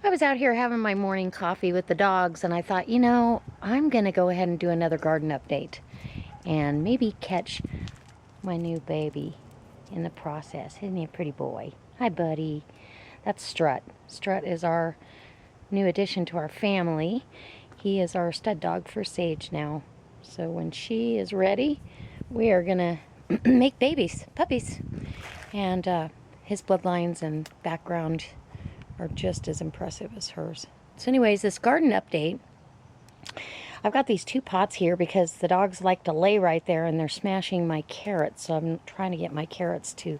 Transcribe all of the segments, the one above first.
I was out here having my morning coffee with the dogs, and I thought, you know, I'm gonna go ahead and do another garden update and maybe catch my new baby in the process. Isn't he a pretty boy? Hi, buddy. That's Strut. Strut is our new addition to our family. He is our stud dog for Sage now. So when she is ready, we are gonna make babies, puppies. And his bloodlines and background are just as impressive as hers. So anyways, this garden update, I've got these 2 pots here because the dogs like to lay right there and they're smashing my carrots. So I'm trying to get my carrots to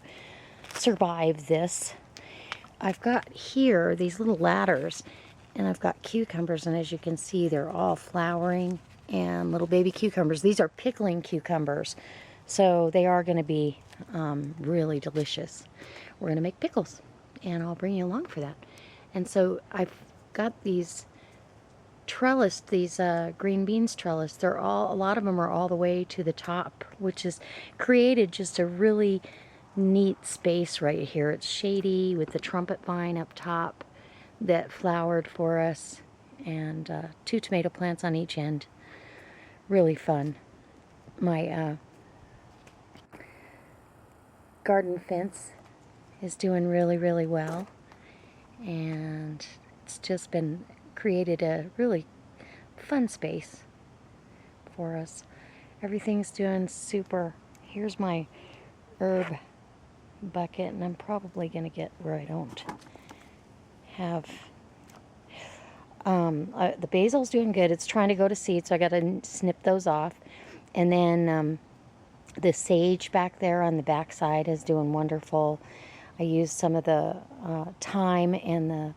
survive this. I've got here these little ladders, and I've got cucumbers, and as you can see, they're all flowering and little baby cucumbers. These are pickling cucumbers, so they are going to be really delicious. We're going to make pickles, and I'll bring you along for that. And so I've got these trellis, these green beans trellis. They're all, a lot of them are all the way to the top, which has created just a really neat space right here. It's shady with the trumpet vine up top that flowered for us, and 2 tomato plants on each end. Really fun. My garden fence is doing really well, and it's just been created a really fun space for us. Everything's doing super. Here's my herb bucket, and I'm probably gonna get where I don't have the basil's doing good. It's trying to go to seed, so I gotta snip those off. And then the sage back there on the back side is doing wonderful. I used some of the thyme and the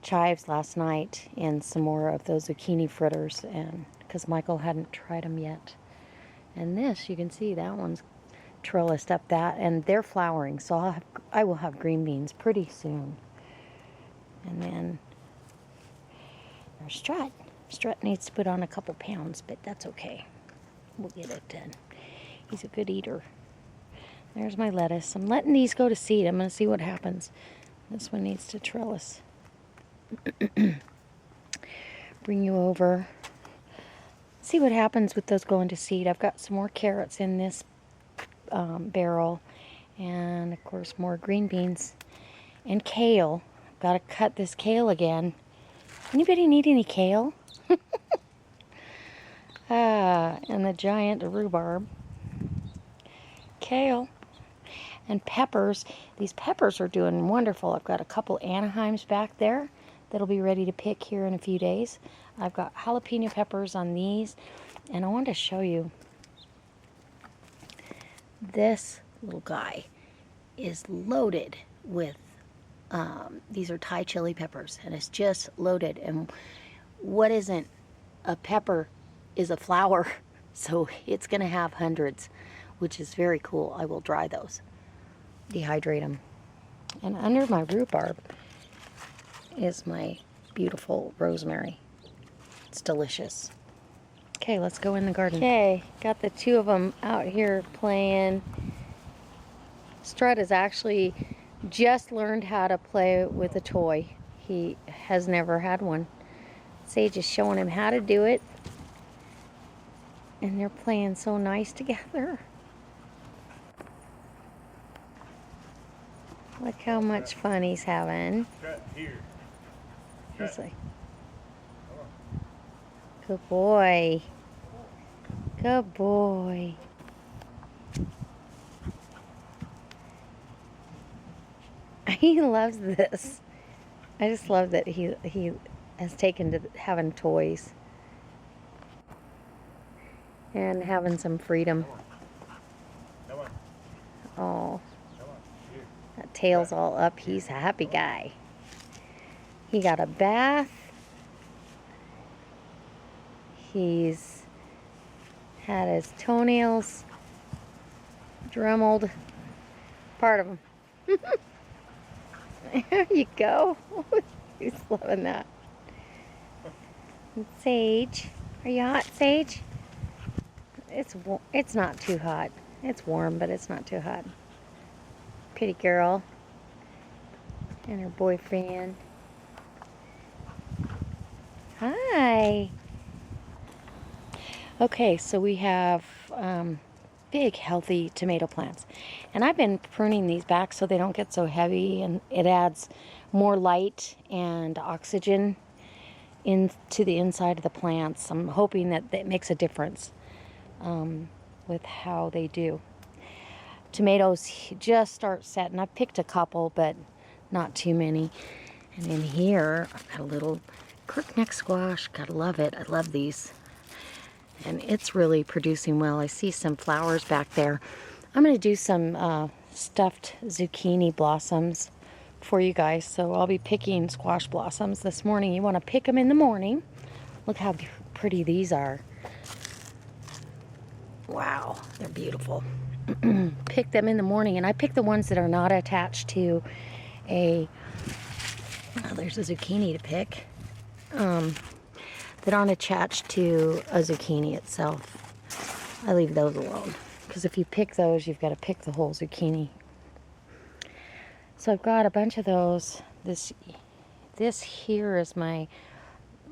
chives last night in some more of those zucchini fritters, and because Michael hadn't tried them yet. And this, you can see that one's trellised up that, and they're flowering, so I will have green beans pretty soon. And then there's Strut. Strut needs to put on a couple pounds, but that's okay. We'll get it done. He's a good eater. There's my lettuce. I'm letting these go to seed. I'm going to see what happens. This one needs to trellis. Bring you over. See what happens with those going to seed. I've got some more carrots in this barrel, and of course more green beans and kale. Got to cut this kale again. Anybody need any kale? And the giant rhubarb, kale, and peppers. These peppers are doing wonderful. I've got a couple Anaheims back there that'll be ready to pick here in a few days. I've got jalapeno peppers on these, and I want to show you this little guy is loaded with these are Thai chili peppers, and it's just loaded. And what isn't a pepper is a flower, so it's gonna have hundreds, which is very cool. I will dry those, dehydrate them. And under my rhubarb is my beautiful rosemary. It's delicious. Okay, let's go in the garden. Okay, got the 2 of them out here playing. Strut has actually just learned how to play with a toy. He has never had one. Sage is showing him how to do it, and they're playing so nice together. Look how much fun he's having. He's like, good boy. Good boy. He loves this. I just love that he has taken to having toys and having some freedom. Oh, that tail's all up. He's a happy guy. He got a bath. He's had his toenails dremelled. Part of them. There you go. He's loving that. And Sage, are you hot, Sage? It's not too hot. It's warm, but it's not too hot. Pretty girl and her boyfriend. Hi. Okay, so we have big, healthy tomato plants. And I've been pruning these back so they don't get so heavy, and it adds more light and oxygen into the inside of the plants. I'm hoping that that makes a difference with how they do. Tomatoes just start setting. I've picked a couple, but not too many. And in here, I've got a little crookneck squash. Gotta love it. I love these. And it's really producing well. I see some flowers back there. I'm going to do some stuffed zucchini blossoms for you guys. So I'll be picking squash blossoms this morning. You want to pick them in the morning. Look how pretty these are. Wow, they're beautiful. Pick them in the morning, and I pick the ones that are not attached to a, oh, there's a zucchini to pick, that aren't attached to a zucchini itself. I leave those alone, because if you pick those, you've got to pick the whole zucchini. So I've got a bunch of those. This here is my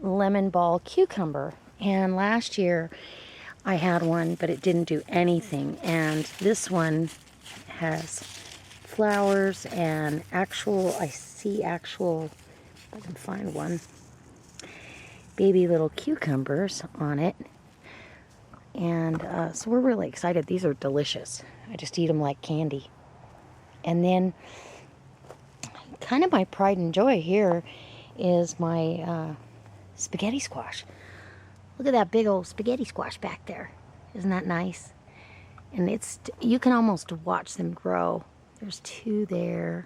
lemon ball cucumber, and last year I had one, but it didn't do anything. And this one has flowers and I see actual, if I can find one, baby little cucumbers on it. And so we're really excited. These are delicious. I just eat them like candy. And then kind of my pride and joy here is my spaghetti squash. Look at that big old spaghetti squash back there. Isn't that nice? And you can almost watch them grow. There's two there.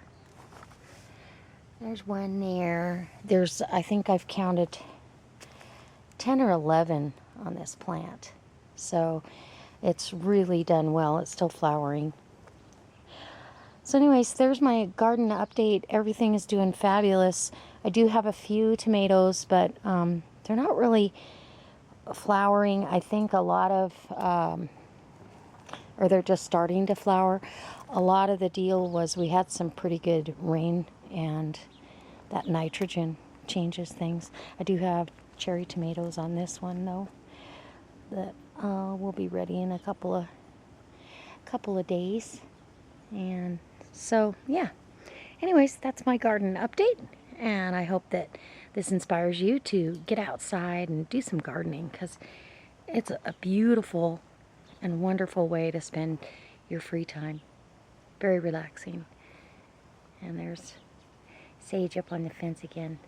There's one there. I think I've counted 10 or 11 on this plant. So it's really done well. It's still flowering. So anyways, there's my garden update. Everything is doing fabulous. I do have a few tomatoes, but they're not really flowering. I think a lot of, or they're just starting to flower. A lot of the deal was we had some pretty good rain, and that nitrogen changes things. I do have cherry tomatoes on this one though, that will be ready in a couple of days. And so yeah, anyways, that's my garden update, and I hope that this inspires you to get outside and do some gardening, because it's a beautiful and wonderful way to spend your free time. Very relaxing. And there's Sage up on the fence again,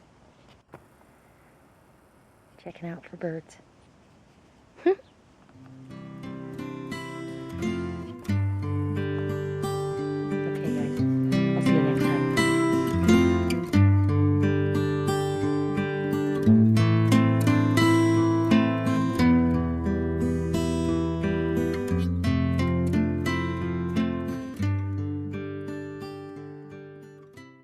checking out for birds.